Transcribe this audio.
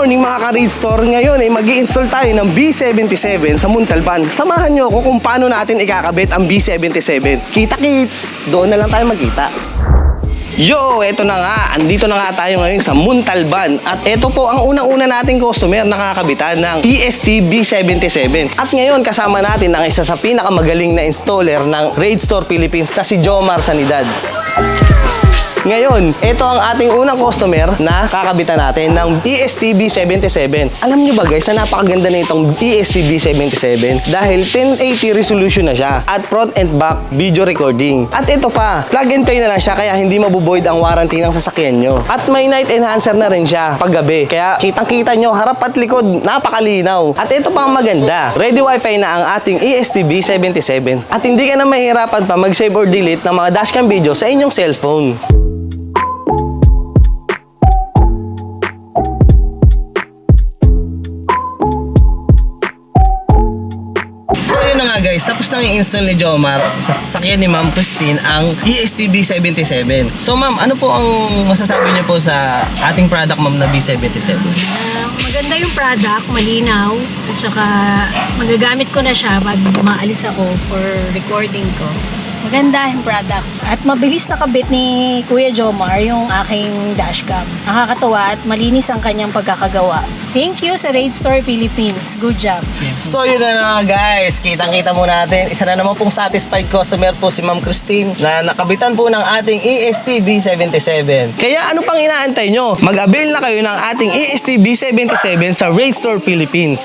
morning mga ka-Read Store. Ngayon ay mag-i-install tayo ng B77 sa Montalban. Samahan nyo ako kung paano natin ikakabit ang B77. Kita kits! Doon na lang tayo magkita. Yo, eto na nga. Andito na nga tayo ngayon sa Montalban. At eto po ang unang-una nating customer na kakabitan ng EST B77. At ngayon kasama natin ang isa sa pinakamagaling na installer ng Read Store Philippines na si Jomar Sanidad. Ngayon, ito ang ating unang customer na kakabitan natin ng EST B77. Alam nyo ba guys, na napakaganda na itong EST B77 dahil 1080 resolution na siya at front and back video recording. At ito pa, plug and play na lang siya kaya hindi mabuboid ang warranty ng sasakyan nyo. At may night enhancer na rin siya paggabi. Kaya kitang-kita nyo, harap at likod, napakalinaw. At ito pa ang maganda, ready wifi na ang ating EST B77. At hindi ka na mahirapan pa mag-save or delete ng mga dashcam video sa inyong cellphone. Guys, tapos nang i-install ni Jomar sa sasakyan ni Ma'am Christine ang EST B77. So ma'am, ano po ang masasabi niyo po sa ating product ma'am na B77? Maganda yung product, malinaw, at saka magagamit ko na siya pag maalis ako for recording ko. Maganda yung product. At mabilis nakabit ni Kuya Jomar yung aking dashcam. Nakakatuwa at malinis ang kanyang pagkakagawa. Thank you sa Read Store Philippines. Good job. So yun na nga guys, kitang-kita mo natin. Isa na naman pong satisfied customer po si Ma'am Christine na nakabitan po ng ating EST B77. Kaya ano pang inaantay nyo? Mag-avail na kayo ng ating EST B77 sa Read Store Philippines.